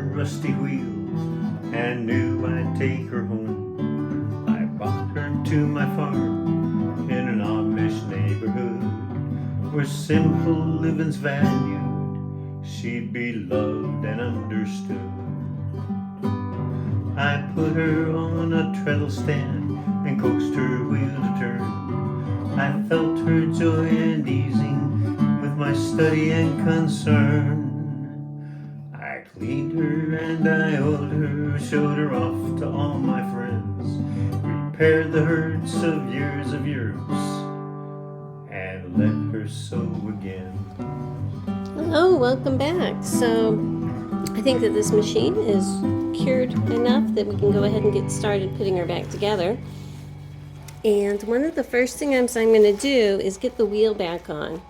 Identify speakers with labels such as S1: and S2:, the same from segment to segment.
S1: rusty wheels and knew I'd take her home. I brought her to my farm in an Amish neighborhood where simple living's valued. She'd be loved and understood. I put her on a treadle stand and coaxed her wheel to turn. I felt her joy and easing with my study and concern. I cleaned her and I oiled her, showed her off to all my friends, repaired the hurts of years and let her sew again.
S2: Hello, welcome back. So I think that this machine is cured enough that we can go ahead and get started putting her back together. And one of the first things I'm going to do is get the wheel back on,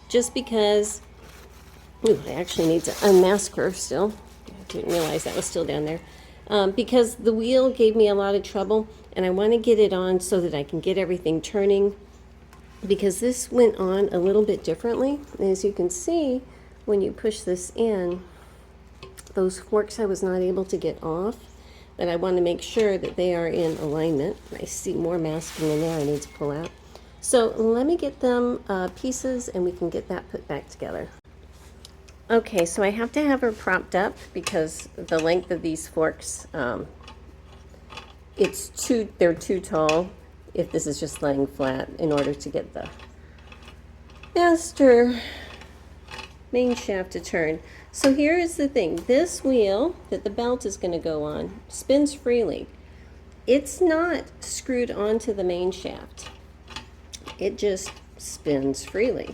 S2: just because I actually need to unmask her still. I didn't realize that was still down there. Because the wheel gave me a lot of trouble, and I want to get it on so that I can get everything turning, because this went on a little bit differently. And as you can see, when you push this in, those forks I was not able to get off, but I want to make sure that they are in alignment. I see more masking in there I need to pull out. So let me get them pieces and we can get that put back together. Okay, so I have to have her propped up because the length of these forks, they're too tall if this is just laying flat in order to get the master main shaft to turn. So here is the thing. This wheel that the belt is going to go on spins freely. It's not screwed onto the main shaft. It just spins freely.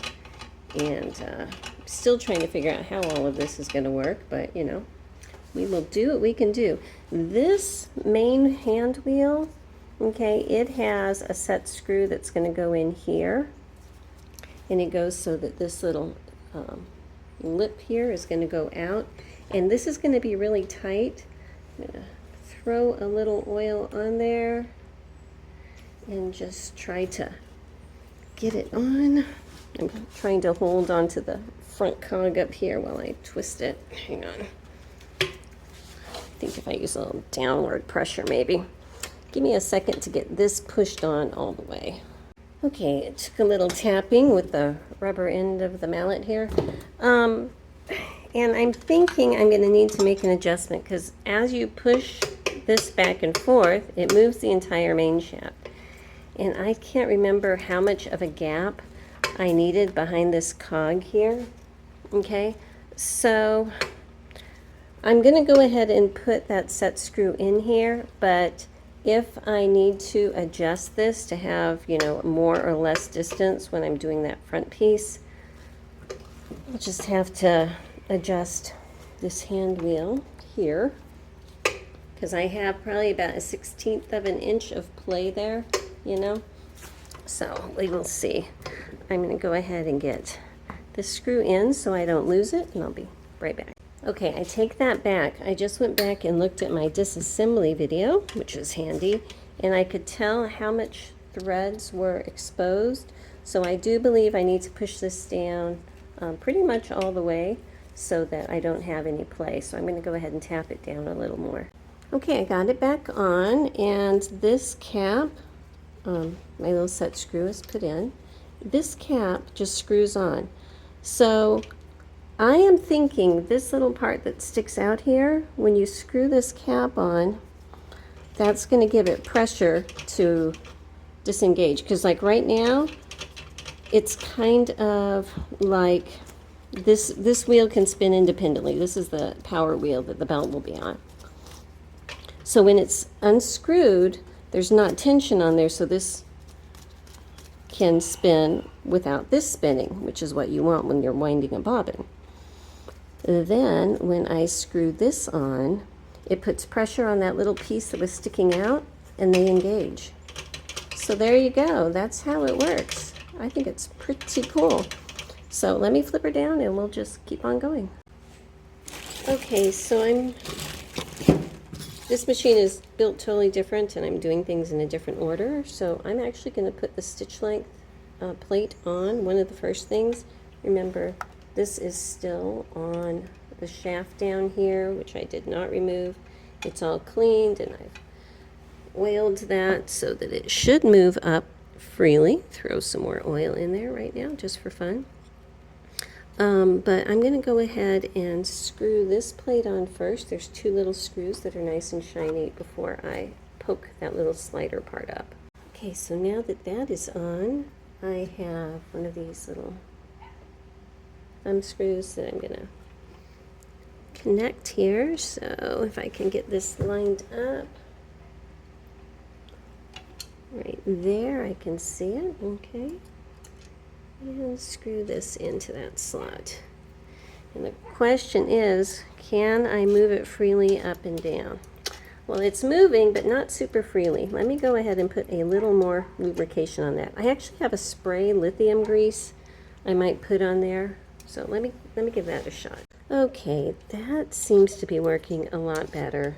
S2: And still trying to figure out how all of this is going to work, but you know, we will do what we can do. This main hand wheel, okay, it has a set screw that's going to go in here, and it goes so that this little lip here is going to go out, and this is going to be really tight. I'm going to throw a little oil on there and just try to get it on. I'm trying to hold onto the front cog up here while I twist it. Hang on. I think if I use a little downward pressure maybe. Give me a second to get this pushed on all the way. Okay, it took a little tapping with the rubber end of the mallet here. And I'm thinking I'm going to need to make an adjustment, because as you push this back and forth, it moves the entire main shaft. And I can't remember how much of a gap I needed behind this cog here. Okay, so I'm going to go ahead and put that set screw in here, but if I need to adjust this to have, you know, more or less distance when I'm doing that front piece, I'll just have to adjust this hand wheel here, because I have probably about a 1/16 of an inch of play there, you know. So we will see. I'm going to go ahead and get this screw in so I don't lose it, and I'll be right back. Okay, I take that back. I just went back and looked at my disassembly video, which is handy, and I could tell how much threads were exposed. So I do believe I need to push this down pretty much all the way so that I don't have any play. So I'm going to go ahead and tap it down a little more. Okay, I got it back on, and this cap, my little set screw is put in. This cap just screws on. So I am thinking this little part that sticks out here, when you screw this cap on, that's going to give it pressure to disengage. Because like right now, it's kind of like this wheel can spin independently. This is the power wheel that the belt will be on. So when it's unscrewed, there's not tension on there, so this can spin without this spinning, which is what you want when you're winding a bobbin. Then when I screw this on, it puts pressure on that little piece that was sticking out, and they engage. So there you go. That's how it works. I think it's pretty cool. So let me flip her down and we'll just keep on going. Okay, so this machine is built totally different, and I'm doing things in a different order. So I'm actually going to put the stitch length plate on, one of the first things. Remember, this is still on the shaft down here, which I did not remove. It's all cleaned, and I've oiled that so that it should move up freely. Throw some more oil in there right now just for fun. But I'm going to go ahead and screw this plate on first. There's two little screws that are nice and shiny before I poke that little slider part up. Okay, so now that that is on, I have one of these little thumb screws that I'm going to connect here. So if I can get this lined up right there, I can see it. Okay. And screw this into that slot. And the question is, can I move it freely up and down? Well, it's moving, but not super freely. Let me go ahead and put a little more lubrication on that. I actually have a spray lithium grease I might put on there. So let me give that a shot. Okay, that seems to be working a lot better.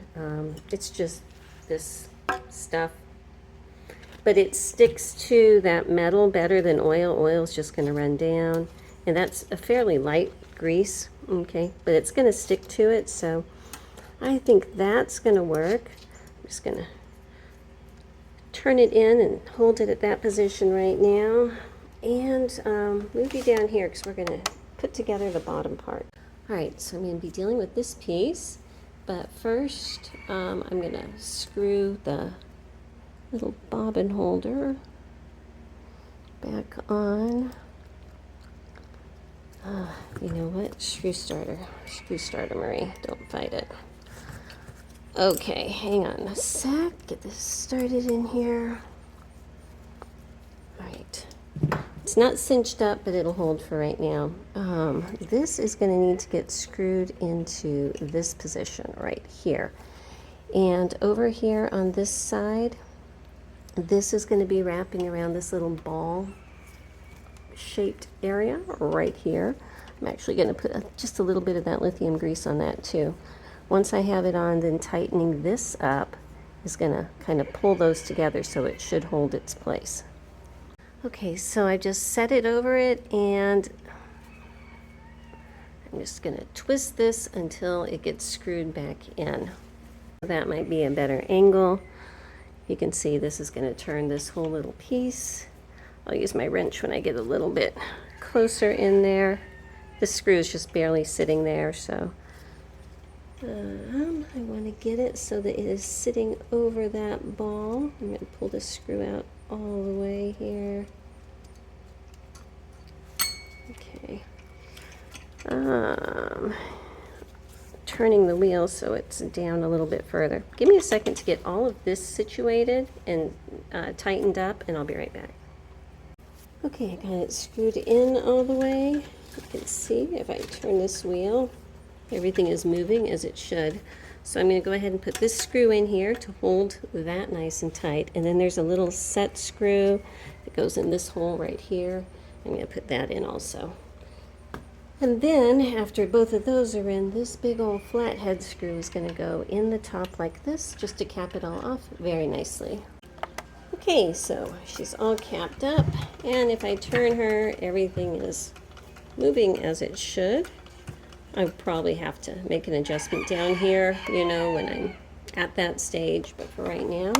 S2: It's just this stuff, but it sticks to that metal better than oil. Oil's just going to run down, and that's a fairly light grease, okay, but it's going to stick to it, so I think that's going to work. I'm just going to turn it in and hold it at that position right now, and move you down here because we're going to put together the bottom part. All right, so I'm going to be dealing with this piece, but first I'm going to screw the little bobbin holder back on. You know what? Screw starter, Marie. Don't fight it. Okay, hang on a sec. Get this started in here. All right. It's not cinched up, but it'll hold for right now. This is going to need to get screwed into this position right here. And over here on this side, this is going to be wrapping around this little ball shaped area right here. I'm actually going to put just a little bit of that lithium grease on that too. Once I have it on, then tightening this up is going to kind of pull those together so it should hold its place. Okay, so I just set it over it, and I'm just going to twist this until it gets screwed back in. That might be a better angle. You can see this is going to turn this whole little piece. I'll use my wrench when I get a little bit closer in there. This screw is just barely sitting there, so I want to get it so that it is sitting over that ball. I'm going to pull this screw out all the way here. Okay. Turning the wheel so it's down a little bit further. Give me a second to get all of this situated and tightened up, and I'll be right back. Okay, I got it screwed in all the way. You can see if I turn this wheel, everything is moving as it should. So I'm going to go ahead and put this screw in here to hold that nice and tight. And then there's a little set screw that goes in this hole right here. I'm going to put that in also. And then after both of those are in, this big old flathead screw is going to go in the top like this, just to cap it all off very nicely. Okay, so she's all capped up, and if I turn her, everything is moving as it should. I probably have to make an adjustment down here, you know, when I'm at that stage, but for right now,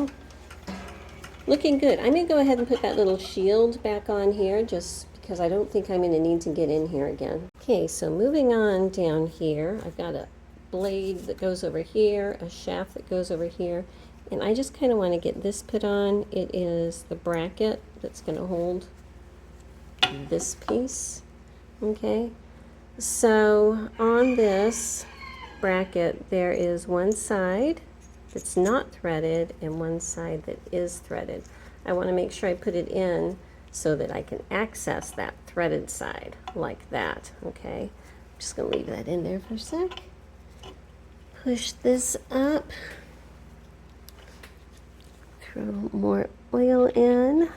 S2: looking good. I'm going to go ahead and put that little shield back on here just because I don't think I'm going to need to get in here again. Okay, so moving on down here, I've got a blade that goes over here, a shaft that goes over here, and I just kind of want to get this put on. It is the bracket that's going to hold this piece. Okay, so on this bracket there is one side that's not threaded and one side that is threaded. I want to make sure I put it in so that I can access that threaded side like that. Okay, I'm just going to leave that in there for a sec. Push this up. Throw more oil in.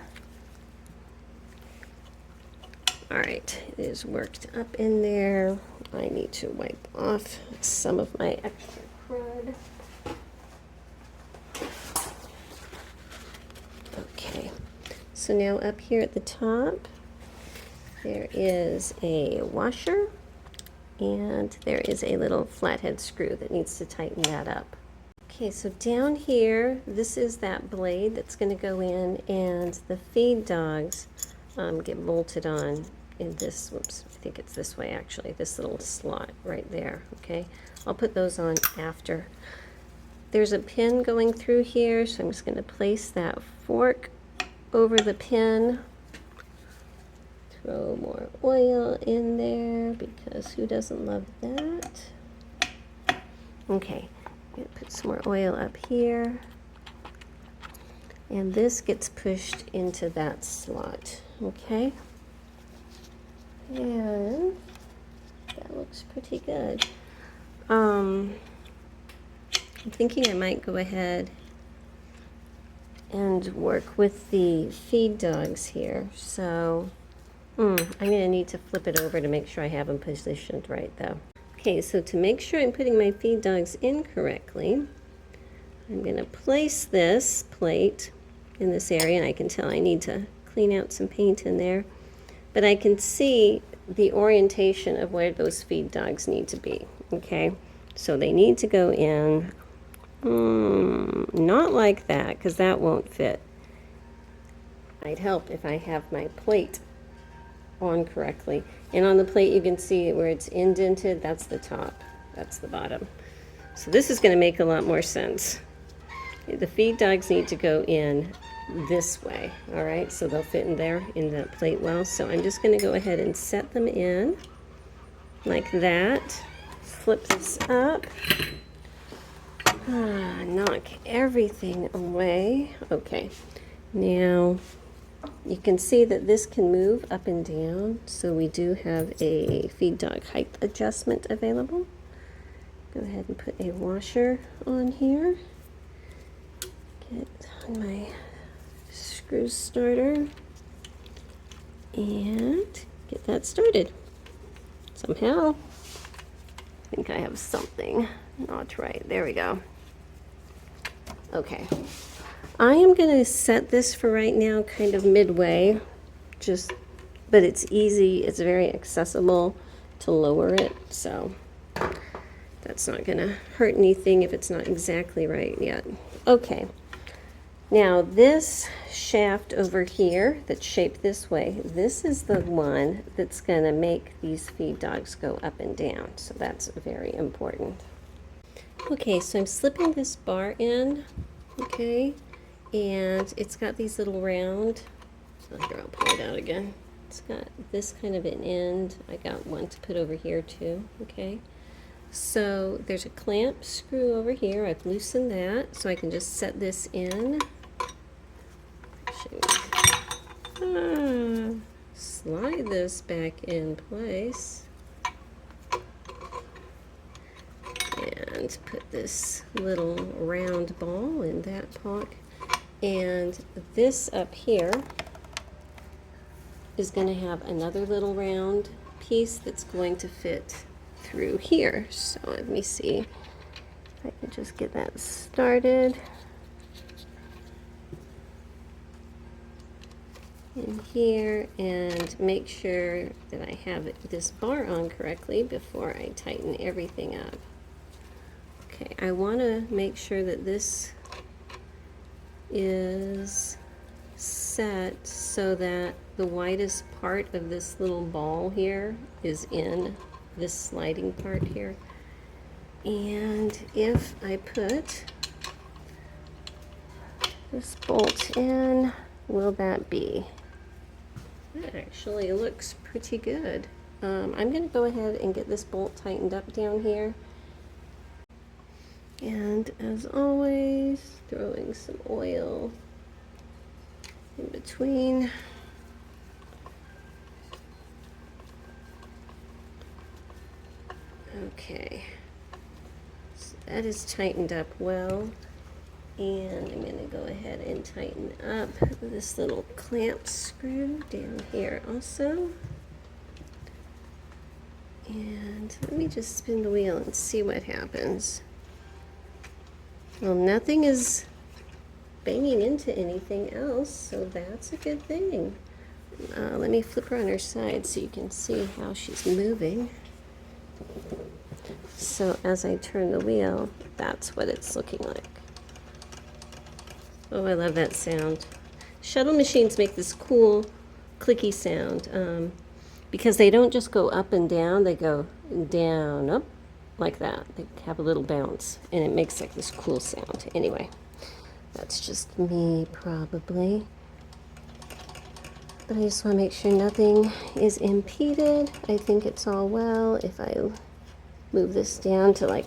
S2: All right, it is worked up in there. I need to wipe off some of my extra crud. Okay, so now up here at the top, there is a washer. And there is a little flathead screw that needs to tighten that up. Okay, so down here, this is that blade that's going to go in, and the feed dogs get bolted on in this, whoops, I think it's this way actually, this little slot right there, okay? I'll put those on after. There's a pin going through here, so I'm just going to place that fork over the pin. Throw more oil in there, because who doesn't love that? Okay, I'm going to put some more oil up here. And this gets pushed into that slot, okay? And that looks pretty good. I'm thinking I might go ahead and work with the feed dogs here. So I'm going to need to flip it over to make sure I have them positioned right though. Okay, so to make sure I'm putting my feed dogs in correctly, I'm going to place this plate in this area, and I can tell I need to clean out some paint in there. But I can see the orientation of where those feed dogs need to be, okay? So they need to go in, not like that, because that won't fit. Might help if I have my plate on correctly. And on the plate you can see where it's indented, that's the top, that's the bottom. So this is going to make a lot more sense. The feed dogs need to go in this way, all right, so they'll fit in there in that plate well. So I'm just going to go ahead and set them in like that. Flip this up, knock everything away. Okay, now you can see that this can move up and down, so we do have a feed dog height adjustment available. Go ahead and put a washer on here. Get on my screw starter and get that started. Somehow, I think I have something not right. There we go. Okay. I am going to set this for right now kind of midway, but it's easy, it's very accessible to lower it, so that's not going to hurt anything if it's not exactly right yet. Okay. Now this shaft over here that's shaped this way, this is the one that's going to make these feed dogs go up and down. So that's very important. Okay, so I'm slipping this bar in, okay, and it's got these little round, here I'll pull it out again. It's got this kind of an end. I got one to put over here too, okay. So there's a clamp screw over here. I've loosened that so I can just set this in. Slide this back in place and put this little round ball in that pocket, and this up here is going to have another little round piece that's going to fit through here. So let me see if I can just get that started. In here, and make sure that I have this bar on correctly before I tighten everything up. Okay, I want to make sure that this is set so that the widest part of this little ball here is in this sliding part here. And if I put this bolt in, will that be? That actually looks pretty good. I'm going to go ahead and get this bolt tightened up down here. And as always, throwing some oil in between. Okay, so that is tightened up well. And I'm going to go ahead and tighten up this little clamp screw down here also. And let me just spin the wheel and see what happens. Well, nothing is banging into anything else, so that's a good thing. Let me flip her on her side so you can see how she's moving. so as I turn the wheel, that's what it's looking like. Oh, I love that sound. Shuttle machines make this cool clicky sound because they don't just go up and down, they go down, up, like that. They have a little bounce, and it makes like this cool sound. Anyway, that's just me probably. But I just want to make sure nothing is impeded. I think it's all well. If I move this down to like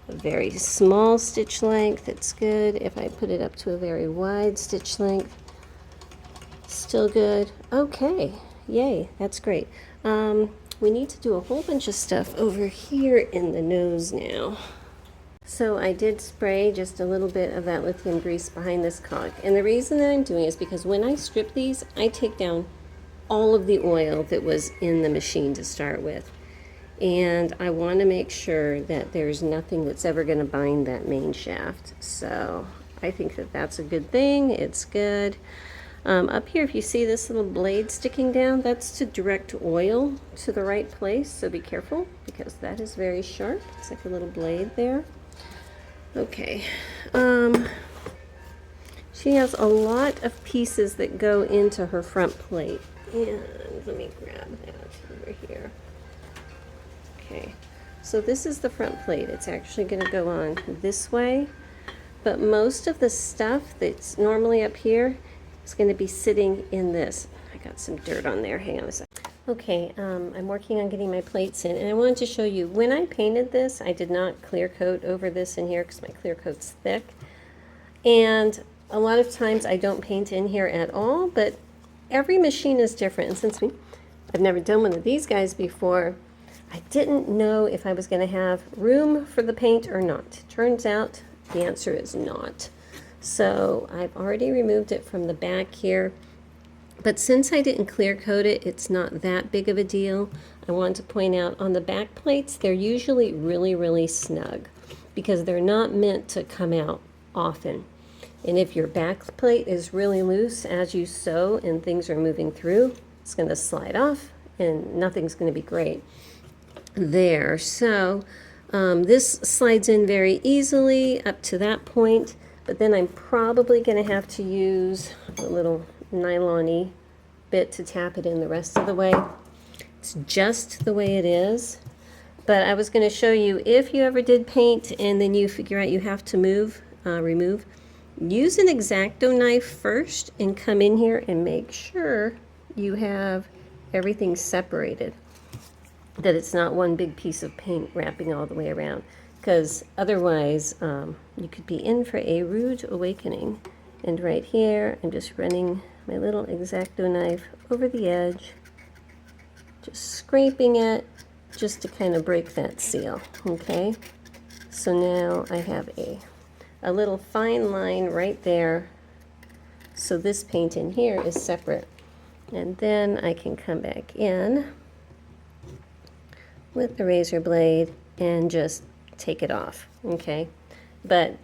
S2: a very small stitch length, it's good. If I put it up to a very wide stitch length, still good. Okay, yay, that's great. We need to do a whole bunch of stuff over here in the nose now. So I did spray just a little bit of that lithium grease behind this cog. And the reason that I'm doing it is because when I strip these, I take down all of the oil that was in the machine to start with. And I want to make sure that there's nothing that's ever going to bind that main shaft. So I think that that's a good thing. It's good. Up here, if you see this little blade sticking down, that's to direct oil to the right place. So be careful because that is very sharp. It's like a little blade there. Okay. She has a lot of pieces that go into her front plate. And let me grab that over here. Okay, so this is the front plate. It's actually going to go on this way, but most of the stuff that's normally up here is going to be sitting in this. I got some dirt on there. Hang on a second. Okay, I'm working on getting my plates in, and I wanted to show you, when I painted this, I did not clear coat over this in here because my clear coat's thick. And a lot of times I don't paint in here at all, but every machine is different. And since I've never done one of these guys before, I didn't know if I was going to have room for the paint or not. Turns out the answer is not. So I've already removed it from the back here. But since I didn't clear coat it, it's not that big of a deal. I want to point out on the back plates, they're usually really, really snug because they're not meant to come out often. And if your back plate is really loose as you sew and things are moving through, it's going to slide off and nothing's going to be great there. So this slides in very easily up to that point, but then I'm probably going to have to use a little nylon-y bit to tap it in the rest of the way. It's just the way it is. But I was going to show you, if you ever did paint and then you figure out you have to remove, use an X-Acto knife first and come in here and make sure you have everything separated, that it's not one big piece of paint wrapping all the way around, because otherwise you could be in for a rude awakening. And right here, I'm just running my little X-Acto knife over the edge, just scraping it just to kind of break that seal. Okay, so now I have a little fine line right there. So this paint in here is separate. And then I can come back in with the razor blade and just take it off. Okay, but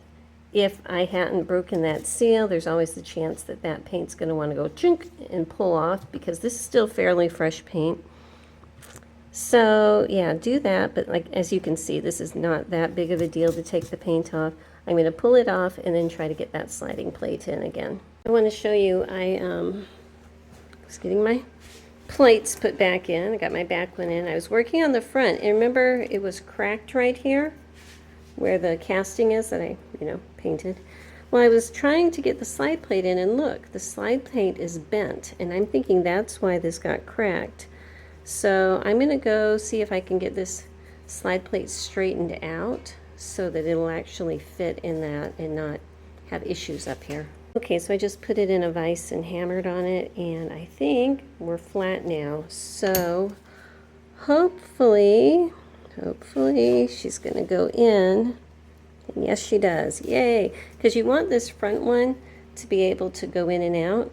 S2: if I hadn't broken that seal, there's always the chance that that paint's going to want to go chunk and pull off, because this is still fairly fresh paint. So yeah, do that. But like, as you can see, this is not that big of a deal to take the paint off. I'm going to pull it off and then try to get that sliding plate in again. I want to show you, I was getting my plates put back in. I got my back one in. I was working on the front, and remember it was cracked right here where the casting is that I, painted. Well, I was trying to get the slide plate in, and look, the slide plate is bent, and I'm thinking that's why this got cracked. So I'm going to go see if I can get this slide plate straightened out so that it'll actually fit in that and not have issues up here. Okay, so I just put it in a vise and hammered on it, and I think we're flat now. So hopefully she's going to go in. And yes, she does. Yay! Because you want this front one to be able to go in and out.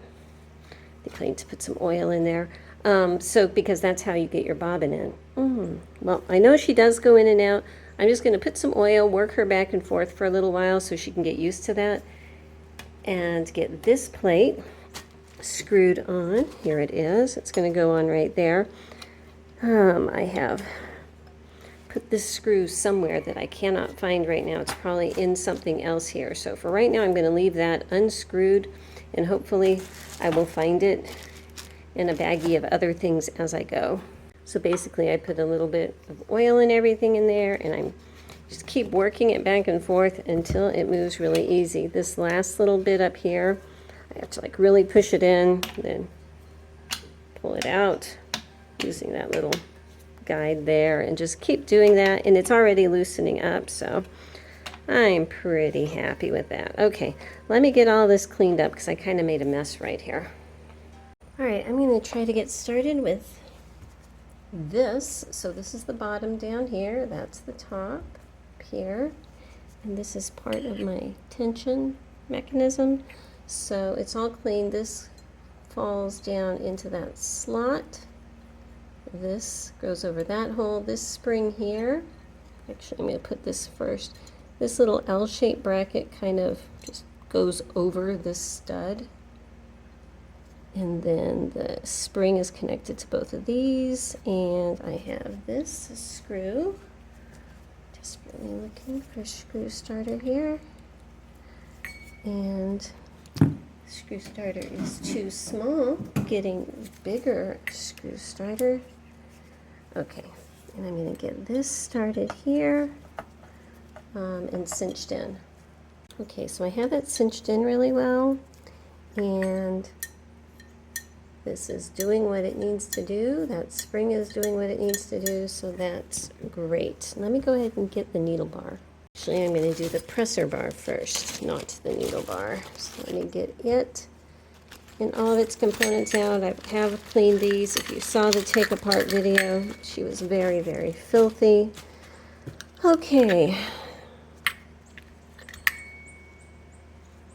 S2: I think I need to put some oil in there. Because that's how you get your bobbin in. Well, I know she does go in and out. I'm just going to put some oil, work her back and forth for a little while so she can get used to that, and get this plate screwed on. Here it is. It's going to go on right there. I have put this screw somewhere that I cannot find right now. It's probably in something else here. So for right now, I'm going to leave that unscrewed, and hopefully I will find it in a baggie of other things as I go. So basically, I put a little bit of oil and everything in there, and I'm just keep working it back and forth until it moves really easy. This last little bit up here, I have to like really push it in, then pull it out using that little guide there, and just keep doing that, and it's already loosening up, so I'm pretty happy with that. Okay, let me get all this cleaned up because I kind of made a mess right here. All right, I'm going to try to get started with this. So this is the bottom down here, that's the top up here, and this is part of my tension mechanism. So it's all clean. This falls down into that slot. This goes over that hole. This spring here, actually I'm going to put this first. This little L-shaped bracket kind of just goes over this stud. And then the spring is connected to both of these, and I have this screw. Desperately looking for a screw starter here. And the screw starter is too small. Getting bigger screw starter. Okay, and I'm going to get this started here and cinched in. Okay, so I have it cinched in really well, and this is doing what it needs to do. That spring is doing what it needs to do, so that's great. Let me go ahead and get the needle bar. Actually, I'm going to do the presser bar first, not the needle bar. So let me get it and all of its components out. I have cleaned these. If you saw the take apart video, she was very, very filthy. Okay.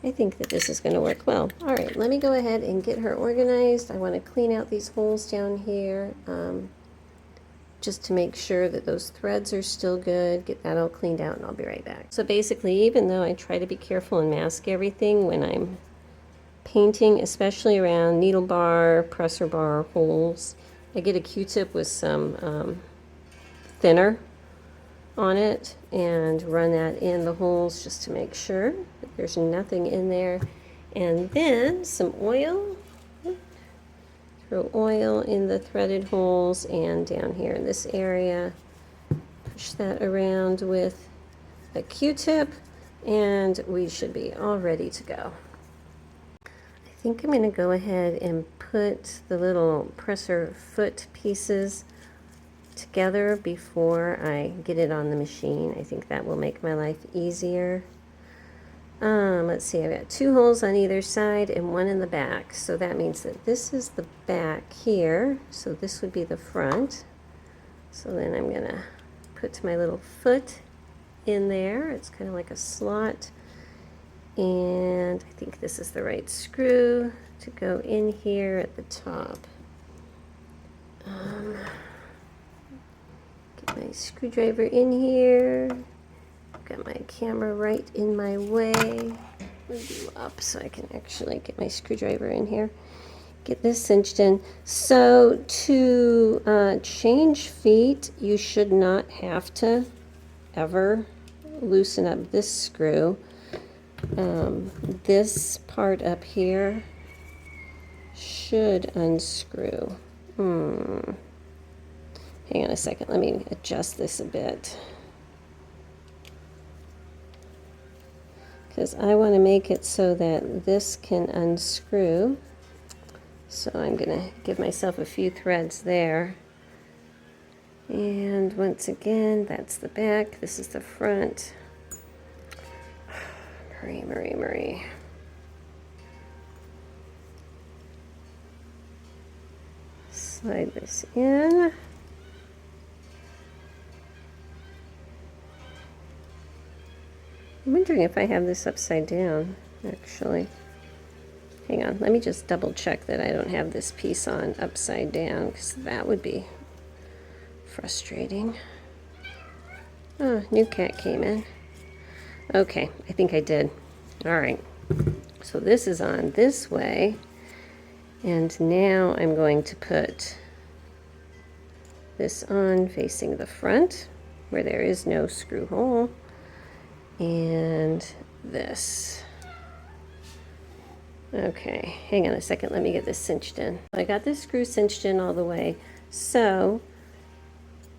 S2: I think that this is going to work well. All right, let me go ahead and get her organized. I want to clean out these holes down here just to make sure that those threads are still good. Get that all cleaned out, and I'll be right back. So basically, even though I try to be careful and mask everything when I'm painting, especially around needle bar, presser bar holes, I get a Q-tip with some thinner on it and run that in the holes just to make sure that there's nothing in there. And then some oil. Throw oil in the threaded holes and down here in this area. Push that around with a Q-tip, and we should be all ready to go. I think I'm going to go ahead and put the little presser foot pieces together before I get it on the machine. I think that will make my life easier. Let's see, I've got 2 holes on either side and 1 in the back. So that means that this is the back here. So this would be the front. So then I'm going to put my little foot in there. It's kind of like a slot. And I think this is the right screw to go in here at the top. Get my screwdriver in here. Got my camera right in my way. Move you up so I can actually get my screwdriver in here. Get this cinched in. So to change feet, you should not have to ever loosen up this screw. This part up here should unscrew. Hang on a second, let me adjust this a bit, because I want to make it so that this can unscrew. So I'm going to give myself a few threads there. And once again, that's the back, this is the front. Marie. Slide this in. I'm wondering if I have this upside down, actually. Hang on, let me just double check that I don't have this piece on upside down, because that would be frustrating. Oh, new cat came in. Okay, I think I did. All right, so this is on this way, and now I'm going to put this on facing the front. where there is no screw hole, and this. Okay, hang on a second, let me get this cinched in. I got this screw cinched in all the way, so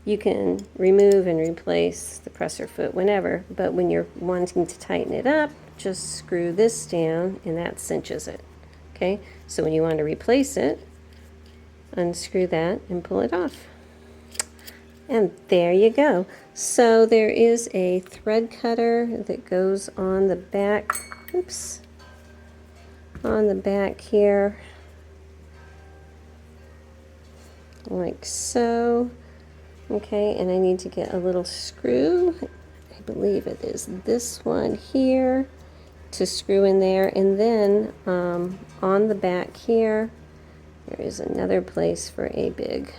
S2: you can remove and replace the presser foot whenever, but when you're wanting to tighten it up, just screw this down and that cinches it. Okay, so when you want to replace it, unscrew that and pull it off. And there you go. So there is a thread cutter that goes on the back, oops, on the back here, like so. Okay, and I need to get a little screw. I believe it is this one here to screw in there. And then on the back here, there is another place for a big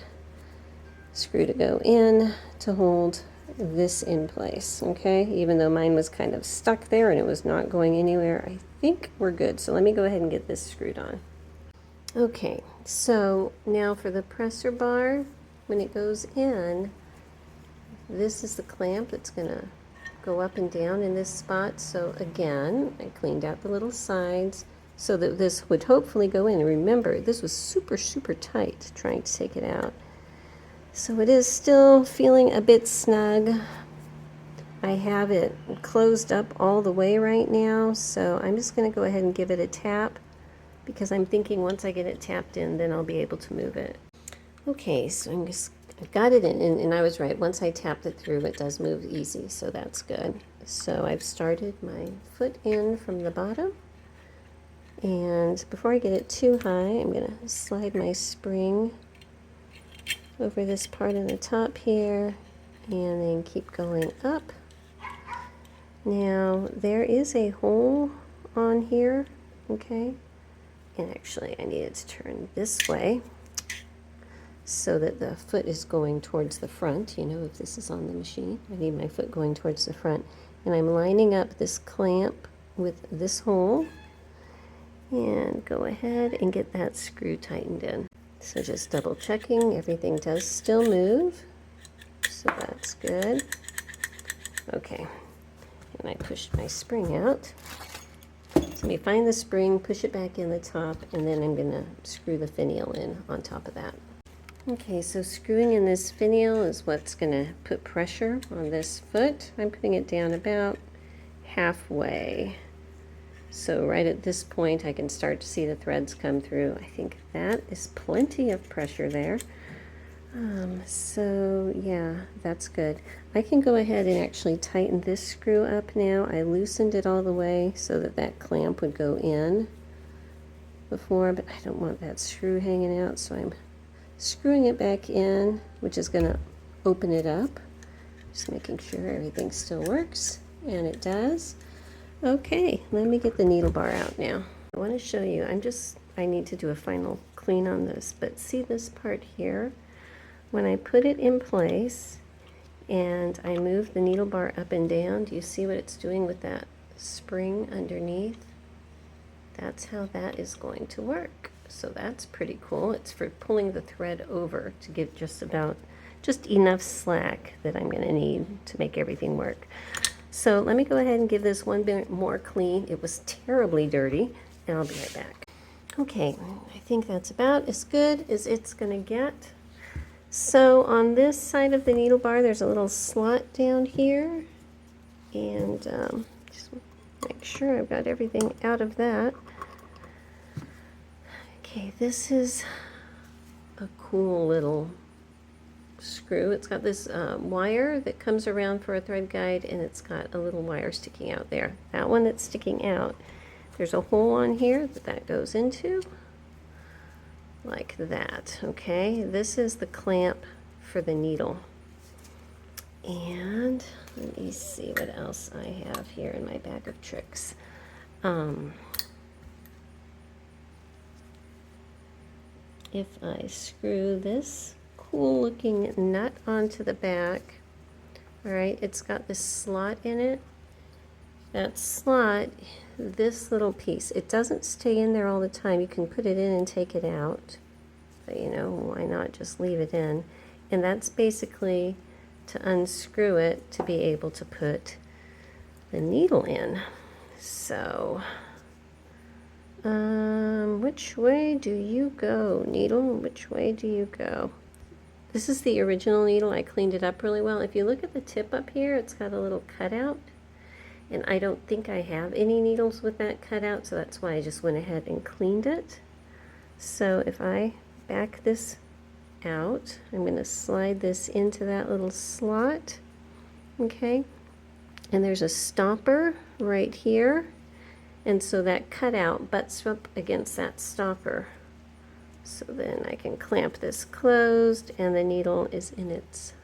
S2: screw to go in to hold this in place. Okay, even though mine was kind of stuck there and it was not going anywhere, I think we're good. So let me go ahead and get this screwed on. Okay, so now for the presser bar, when it goes in, this is the clamp that's going to go up and down in this spot. So again, I cleaned out the little sides so that this would hopefully go in. And remember, this was super, super tight trying to take it out. So it is still feeling a bit snug. I have it closed up all the way right now, so I'm just going to go ahead and give it a tap, because I'm thinking once I get it tapped in, then I'll be able to move it. Okay, so I've got it in, and I was right. Once I tapped it through, it does move easy, so that's good. So I've started my foot in from the bottom, and before I get it too high, I'm going to slide my spring over this part in the top here, and then keep going up. Now, there is a hole on here, okay? And actually, I need it to turn this way so that the foot is going towards the front. You know, if this is on the machine, I need my foot going towards the front. And I'm lining up this clamp with this hole, and go ahead and get that screw tightened in. So just double checking, everything does still move, so that's good. Okay, and I pushed my spring out. So let me find the spring, push it back in the top, and then I'm gonna screw the finial in on top of that. Okay, so screwing in this finial is what's gonna put pressure on this foot. I'm putting it down about halfway. So right at this point, I can start to see the threads come through. I think that is plenty of pressure there. So yeah, that's good. I can go ahead and actually tighten this screw up now. I loosened it all the way so that that clamp would go in before, but I don't want that screw hanging out, so I'm screwing it back in, which is going to open it up. Just making sure everything still works, and it does. Okay, let me get the needle bar out now. I want to show you, I need to do a final clean on this, but see this part here? When I put it in place and I move the needle bar up and down, do you see what it's doing with that spring underneath? That's how that is going to work. So that's pretty cool. It's for pulling the thread over to give just enough slack that I'm going to need to make everything work. So let me go ahead and give this one bit more clean. It was terribly dirty, and I'll be right back. Okay, I think that's about as good as it's going to get. So on this side of the needle bar, there's a little slot down here, and just make sure I've got everything out of that. Okay, this is a cool little screw. It's got this wire that comes around for a thread guide, and it's got a little wire sticking out there. That one that's sticking out, there's a hole on here that goes into, like that. Okay, this is the clamp for the needle. And let me see what else I have here in my bag of tricks. If I screw this cool looking nut onto the back, all right, it's got this slot in it. That slot, this little piece, it doesn't stay in there all the time. You can put it in and take it out, but you know, why not just leave it in? And that's basically to unscrew it to be able to put the needle in. So, which way do you go, needle? Which way do you go? This is the original needle. I cleaned it up really well. If you look at the tip up here, it's got a little cutout. And I don't think I have any needles with that cutout, so that's why I just went ahead and cleaned it. So if I back this out, I'm going to slide this into that little slot. Okay. And there's a stopper right here. And so that cutout butts up against that stopper. So then I can clamp this closed and the needle is in its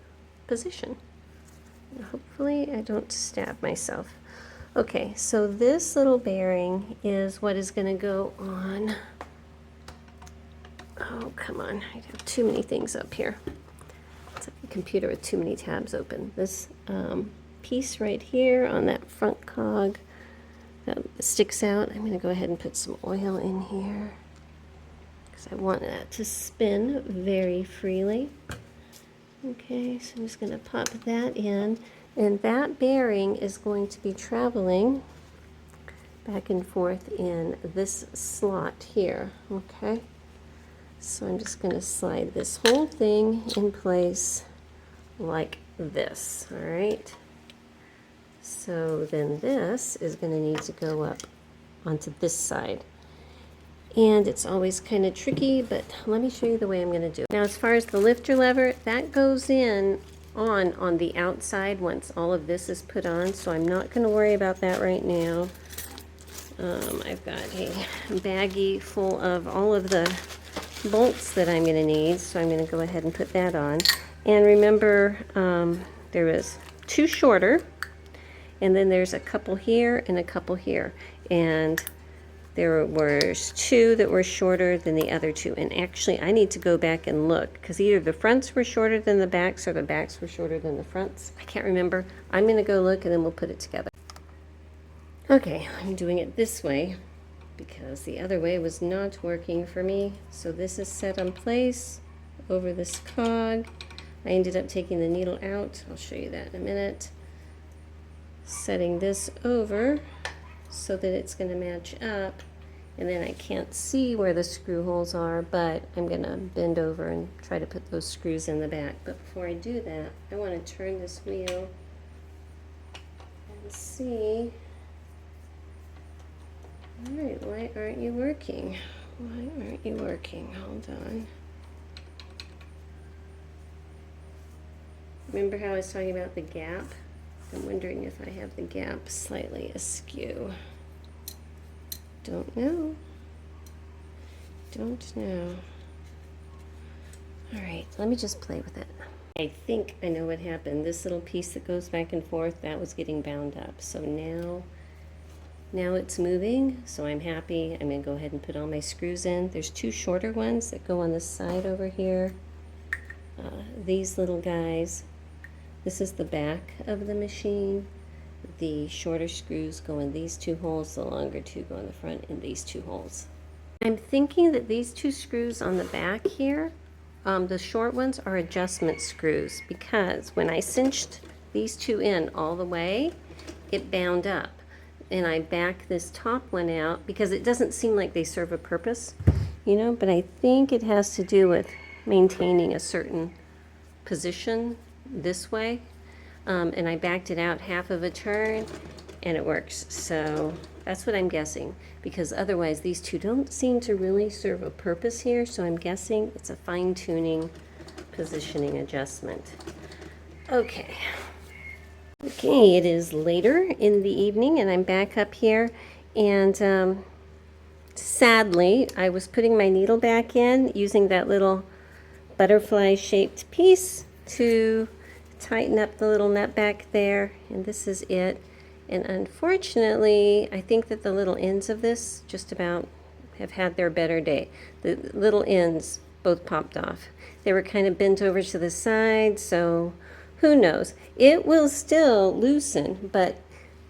S2: position. And hopefully I don't stab myself. Okay, so this little bearing is what is going to go on. Oh, come on. I have too many things up here. It's like a computer with too many tabs open. This piece right here on that front cog that sticks out, I'm going to go ahead and put some oil in here, because I want that to spin very freely. Okay, so I'm just going to pop that in, and that bearing is going to be traveling back and forth in this slot here. Okay, so I'm just going to slide this whole thing in place like this. All right, so then this is going to need to go up onto this side. And it's always kind of tricky, but let me show you the way I'm going to do it. Now, as far as the lifter lever, that goes in on the outside once all of this is put on, so I'm not going to worry about that right now. I've got a baggie full of all of the bolts that I'm going to need, so I'm going to go ahead and put that on. And remember, there was two shorter, and then there's a couple here and a couple here. And there were two that were shorter than the other two. And actually, I need to go back and look, because either the fronts were shorter than the backs or the backs were shorter than the fronts. I can't remember. I'm going to go look, and then we'll put it together. Okay, I'm doing it this way because the other way was not working for me. So this is set in place over this cog. I ended up taking the needle out. I'll show you that in a minute. Setting this over so that it's going to match up, and then I can't see where the screw holes are, but I'm going to bend over and try to put those screws in the back. But before I do that, I want to turn this wheel and see. All right, why aren't you working? Why aren't you working? Hold on. Remember how I was talking about the gap? I'm wondering if I have the gap slightly askew. Don't know. Don't know. All right, let me just play with it. I think I know what happened. This little piece that goes back and forth, that was getting bound up. So now it's moving, so I'm happy. I'm going to go ahead and put all my screws in. There's two shorter ones that go on the side over here. These little guys. This is the back of the machine. The shorter screws go in these two holes, the longer two go in the front in these two holes. I'm thinking that these two screws on the back here, the short ones, are adjustment screws, because when I cinched these two in all the way, it bound up. And I back this top one out because it doesn't seem like they serve a purpose, you know, but I think it has to do with maintaining a certain position this way. And I backed it out half of a turn and it works. So that's what I'm guessing, because otherwise these two don't seem to really serve a purpose here. So I'm guessing it's a fine-tuning positioning adjustment. Okay. Okay, it is later in the evening and I'm back up here, and sadly I was putting my needle back in using that little butterfly shaped piece to tighten up the little nut back there, and this is it. And unfortunately, I think that the little ends of this just about have had their better day. The little ends both popped off. They were kind of bent over to the side, so who knows? It will still loosen, but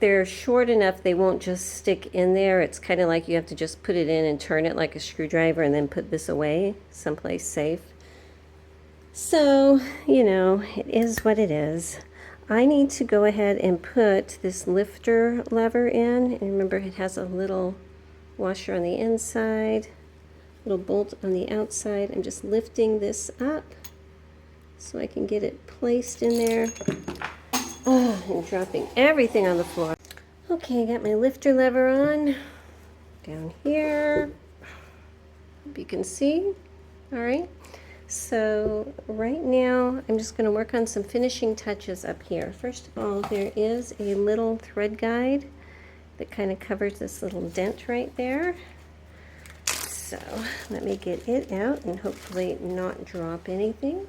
S2: they're short enough they won't just stick in there. It's kind of like you have to just put it in and turn it like a screwdriver and then put this away someplace safe. So, you know, it is what it is. I need to go ahead and put this lifter lever in. And remember, it has a little washer on the inside, little bolt on the outside. I'm just lifting this up so I can get it placed in there. Oh, and dropping everything on the floor. Okay, got my lifter lever on down here. Hope you can see. All right. So right now, I'm just going to work on some finishing touches up here. First of all, there is a little thread guide that kind of covers this little dent right there. So let me get it out and hopefully not drop anything.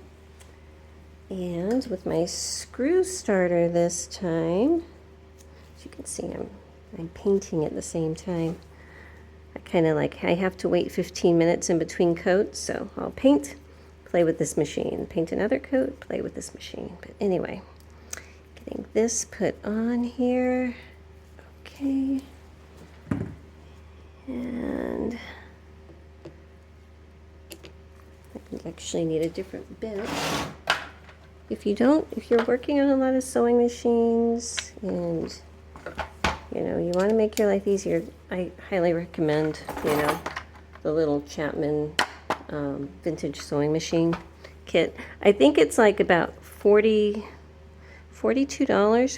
S2: And with my screw starter this time, as you can see, I'm painting at the same time. I have to wait 15 minutes in between coats, so I'll paint, play with this machine, paint another coat, play with this machine. But anyway, getting this put on here. Okay. And I actually need a different bit. If you're working on a lot of sewing machines and you want to make your life easier, I highly recommend, the little Chapman vintage sewing machine kit. I think it's like about $42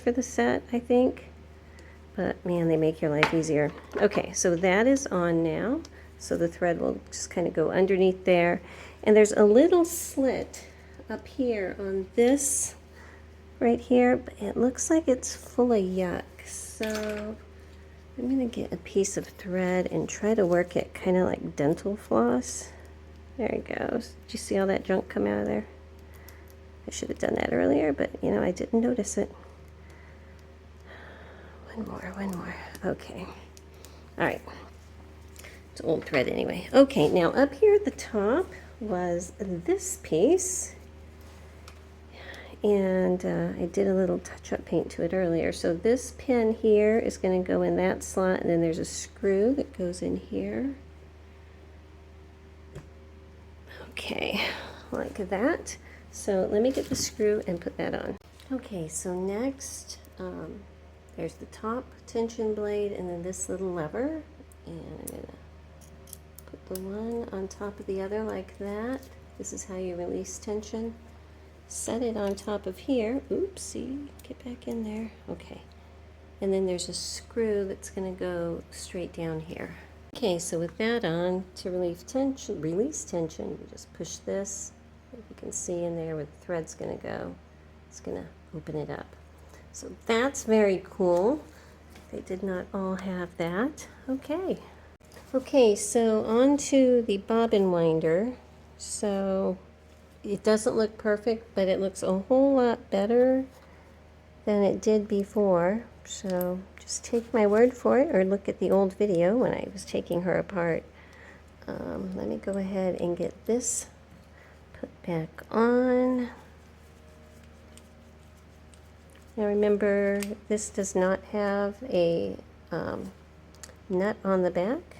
S2: for the set, I think. But man, they make your life easier. Okay, so that is on now. So the thread will just kind of go underneath there. And there's a little slit up here on this right here, but it looks like it's full of yuck. So I'm going to get a piece of thread and try to work it kind of like dental floss. There it goes. Did you see all that junk come out of there? I should have done that earlier, but I didn't notice it. One more. Okay. All right. It's old thread anyway. Okay, now up here at the top was this piece. And I did a little touch-up paint to it earlier. So this pin here is going to go in that slot, and then there's a screw that goes in here. Okay, like that. So let me get the screw and put that on. Okay, so next, there's the top tension blade, and then this little lever. And I'm going to put the one on top of the other like that. This is how you release tension. Set it on top of here. Oopsie, get back in there. Okay. And then there's a screw that's going to go straight down here. Okay, so with that on, to release tension, you just push this. You can see in there where the thread's going to go. It's going to open it up. So that's very cool. They did not all have that. Okay. Okay, so on to the bobbin winder. So it doesn't look perfect, but it looks a whole lot better than it did before. So just take my word for it, or look at the old video when I was taking her apart. Let me go ahead and get this put back on. Now remember, this does not have a nut on the back.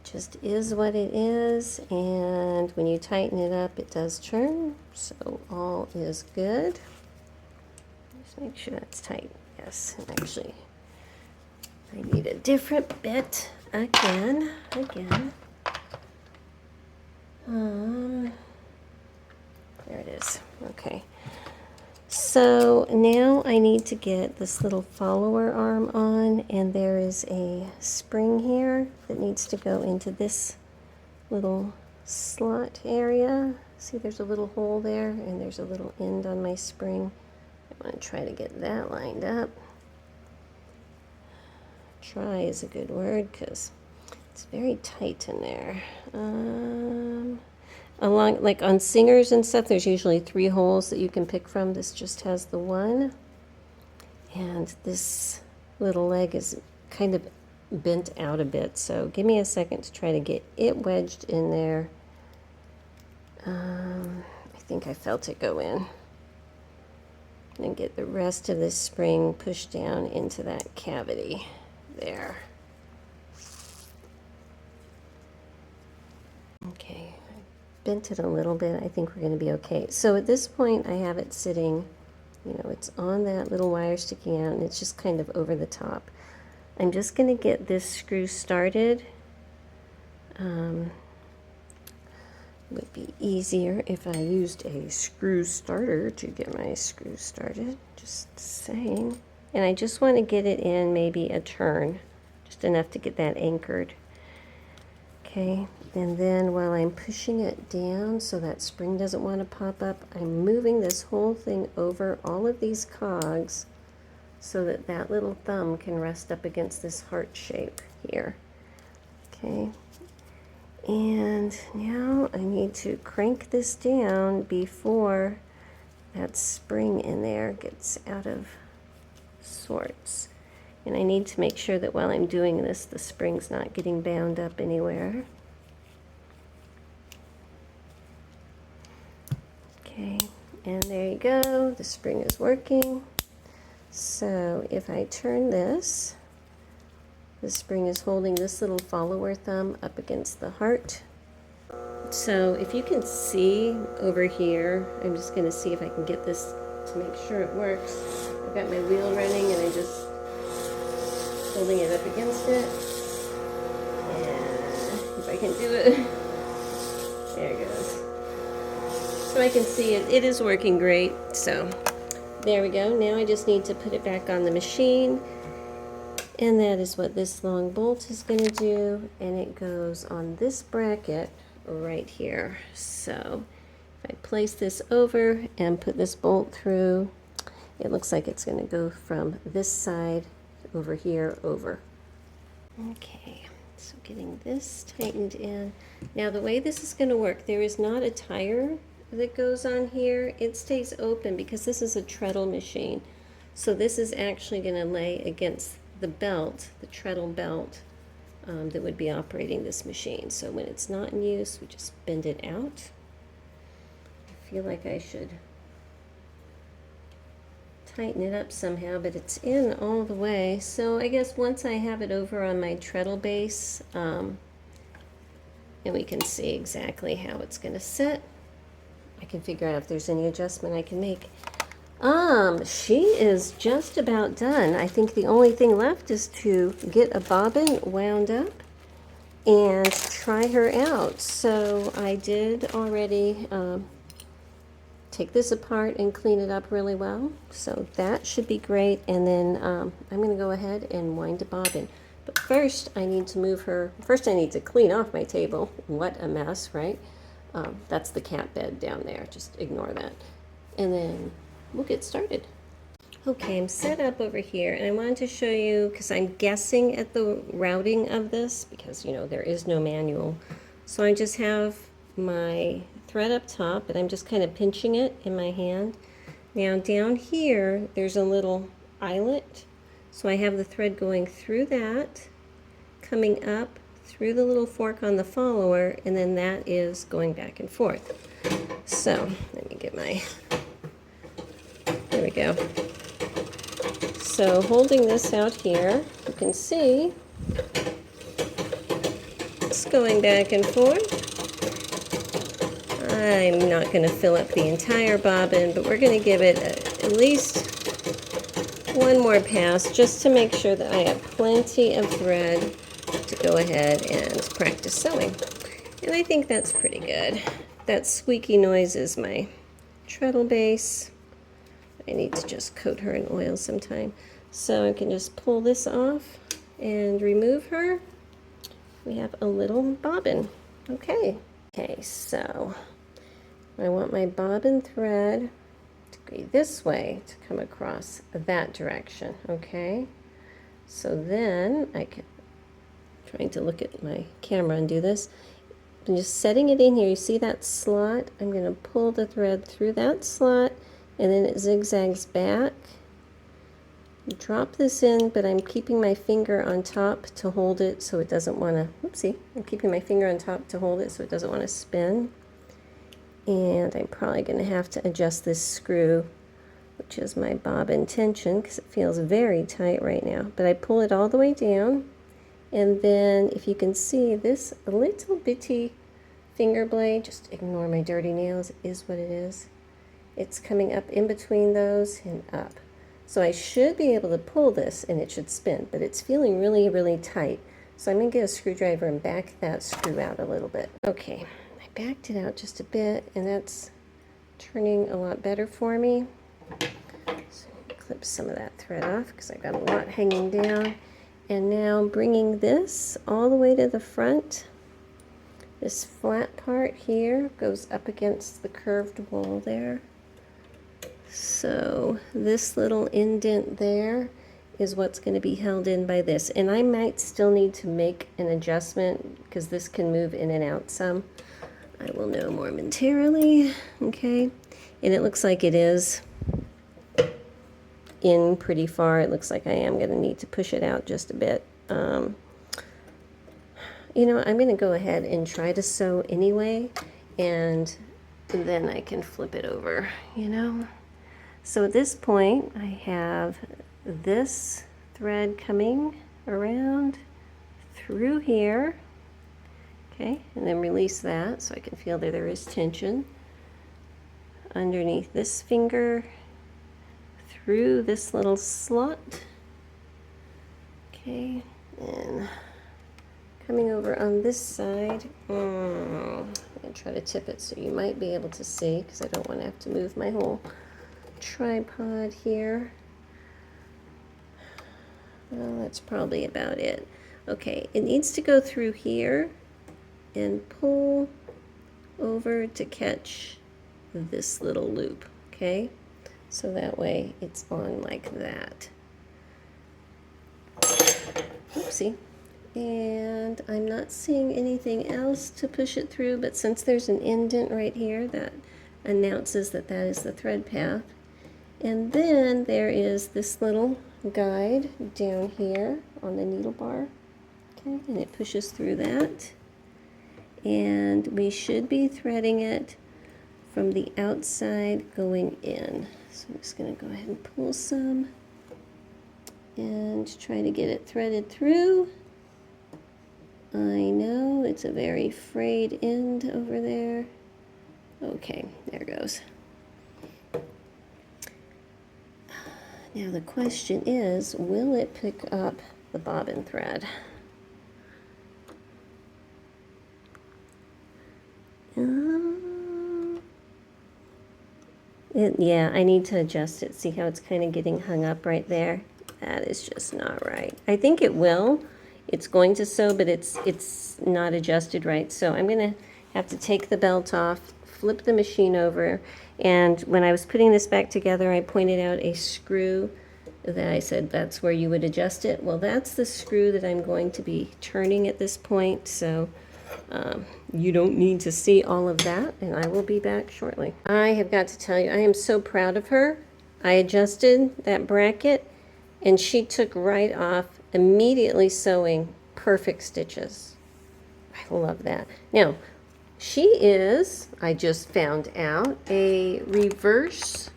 S2: Just is what it is, and when you tighten it up, it does turn, so all is good. Just make sure that's tight. Yes, and actually I need a different bit again. There it is. Okay, so now I need to get this little follower arm on, and there is a spring here that needs to go into this little slot area. See, there's a little hole there, and there's a little end on my spring. I want to try to get that lined up. Try is a good word because it's very tight in there. Like on singers and stuff, there's usually 3 holes that you can pick from. This just has the one. And this little leg is kind of bent out a bit. So give me a second to try to get it wedged in there. I think I felt it go in. And get the rest of this spring pushed down into that cavity there. bent it a little bit. I think we're going to be okay. So at this point, I have it sitting, you know, it's on that little wire sticking out, and it's just kind of over the top. I'm just going to get this screw started. It would be easier if I used a screw starter to get my screw started, just saying. And I just want to get it in maybe a turn, just enough to get that anchored. Okay, and then while I'm pushing it down so that spring doesn't want to pop up, I'm moving this whole thing over all of these cogs so that that little thumb can rest up against this heart shape here. Okay, and now I need to crank this down before that spring in there gets out of sorts. And I need to make sure that while I'm doing this, the spring's not getting bound up anywhere. Okay, and there you go, the spring is working. So if I turn this, the spring is holding this little follower thumb up against the heart. So if you can see over here, I'm just going to see if I can get this to make sure it works. I've got my wheel running and I'm just holding it up against it. And if I can do it, there it goes. So I can see it is working great. So there we go. Now I just need to put it back on the machine. And that is what this long bolt is going to do. And it goes on this bracket right here. So if I place this over and put this bolt through, it looks like it's going to go from this side over here over. Okay, so getting this tightened in. Now the way this is going to work, there is not a tire that goes on here. It stays open because this is a treadle machine. So this is actually going to lay against the belt, the treadle belt that would be operating this machine. So when it's not in use, we just bend it out. I feel like I should tighten it up somehow, but it's in all the way. So I guess once I have it over on my treadle base, and we can see exactly how it's going to sit, I can figure out if there's any adjustment I can make. She is just about done. I think the only thing left is to get a bobbin wound up and try her out. So I did already take this apart and clean it up really well. So that should be great. And then I'm going to go ahead and wind a bobbin. But first I need to move her. First I need to clean off my table. What a mess, right? That's the cat bed down there. Just ignore that. And then we'll get started. Okay, I'm set up over here, and I wanted to show you, because I'm guessing at the routing of this, because, you know, there is no manual. So I just have my thread up top, and I'm just kind of pinching it in my hand. Now down here, there's a little eyelet. So I have the thread going through that, coming up through the little fork on the follower, and then that is going back and forth. So let me get my... There we go. So holding this out here, you can see it's going back and forth. I'm not going to fill up the entire bobbin, but we're going to give it at least one more pass just to make sure that I have plenty of thread to go ahead and practice sewing. And I think that's pretty good. That squeaky noise is my treadle base. I need to just coat her in oil sometime. So I can just pull this off and remove her. We have a little bobbin. Okay. Okay, so I want my bobbin thread to go this way to come across that direction. Okay. So then I can, trying to look at my camera and do this. I'm just setting it in here. You see that slot? I'm going to pull the thread through that slot, and then it zigzags back. Drop this in, but I'm keeping my finger on top to hold it so it doesn't want to, whoopsie, I'm keeping my finger on top to hold it so it doesn't want to spin. And I'm probably going to have to adjust this screw, which is my bobbin tension, because it feels very tight right now. But I pull it all the way down, and then if you can see this little bitty finger blade, just ignore my dirty nails, is what it is. It's coming up in between those and up. So I should be able to pull this and it should spin, but it's feeling really, really tight. So I'm going to get a screwdriver and back that screw out a little bit. Okay, I backed it out just a bit, and that's turning a lot better for me. So clip some of that thread off because I got a lot hanging down. And now bringing this all the way to the front. This flat part here goes up against the curved wall there. So this little indent there is what's going to be held in by this. And I might still need to make an adjustment because this can move in and out some. I will know momentarily. Okay, and it looks like it is in pretty far. It looks like I am going to need to push it out just a bit. You know, I'm going to go ahead and try to sew anyway, and then I can flip it over, you know. So at this point, I have this thread coming around through here, okay, and then release that so I can feel that there is tension underneath this finger through this little slot, okay, and coming over on this side. I'm going to try to tip it so you might be able to see because I don't want to have to move my whole tripod here. Well, that's probably about it. Okay, it needs to go through here and pull over to catch this little loop, okay? So that way it's on like that. Oopsie. And I'm not seeing anything else to push it through, but since there's an indent right here, that announces that that is the thread path. And then there is this little guide down here on the needle bar, okay, and it pushes through that. And we should be threading it from the outside going in. So I'm just going to go ahead and pull some and try to get it threaded through. I know it's a very frayed end over there. Okay, there it goes. Now the question is, will it pick up the bobbin thread? Yeah, I need to adjust it. See how it's kind of getting hung up right there? That is just not right. I think it will. It's going to sew, but it's not adjusted right. So I'm going to have to take the belt off, flip the machine over, and when I was putting this back together, I pointed out a screw that I said that's where you would adjust it. Well, that's the screw that I'm going to be turning at this point, so you don't need to see all of that, and I will be back shortly. I have got to tell you, I am so proud of her. I adjusted that bracket, and she took right off, immediately sewing perfect stitches. I love that. Now, she is, I just found out, a reverse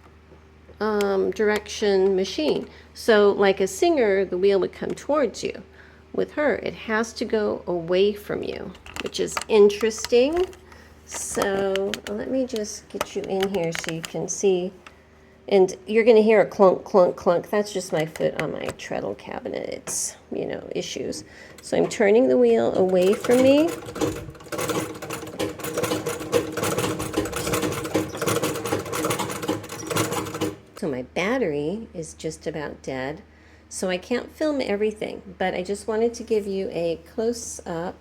S2: direction machine. So like a singer, the wheel would come towards you. With her, it has to go away from you, which is interesting. So let me just get you in here so you can see. And you're going to hear a clunk, clunk, clunk. That's just my foot on my treadle cabinet. It's, you know, issues. So I'm turning the wheel away from me. So my battery is just about dead. So I can't film everything, but I just wanted to give you a close-up.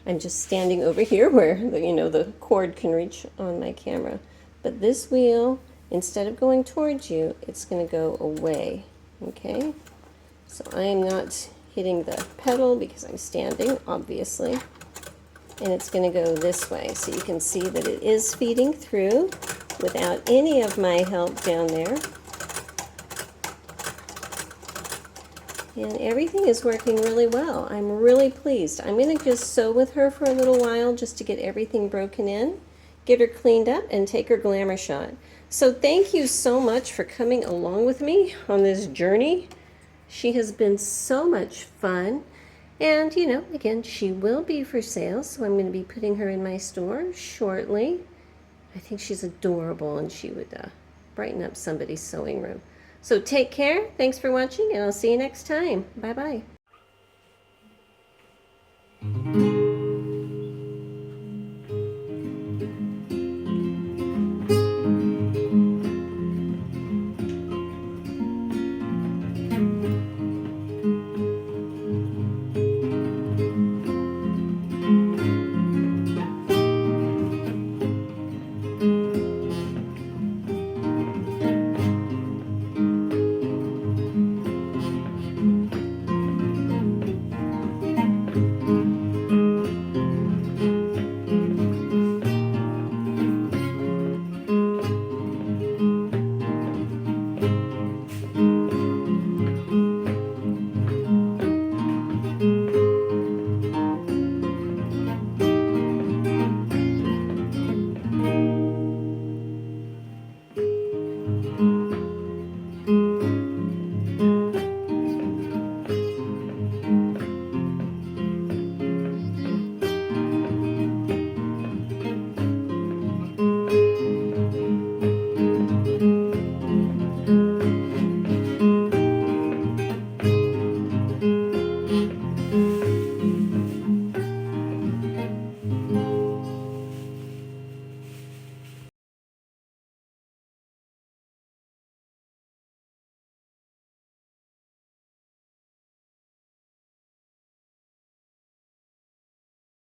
S2: I'm just standing over here where, you know, the cord can reach on my camera. But this wheel, instead of going towards you, it's going to go away, okay? So I am not hitting the pedal because I'm standing, obviously. And it's going to go this way. So you can see that it is feeding through without any of my help down there. And everything is working really well. I'm really pleased. I'm going to just sew with her for a little while just to get everything broken in, get her cleaned up, and take her glamour shot. So thank you so much for coming along with me on this journey. She has been so much fun. And, you know, again, she will be for sale, so I'm going to be putting her in my store shortly. I think she's adorable, and she would brighten up somebody's sewing room. So take care. Thanks for watching, and I'll see you next time. Bye-bye.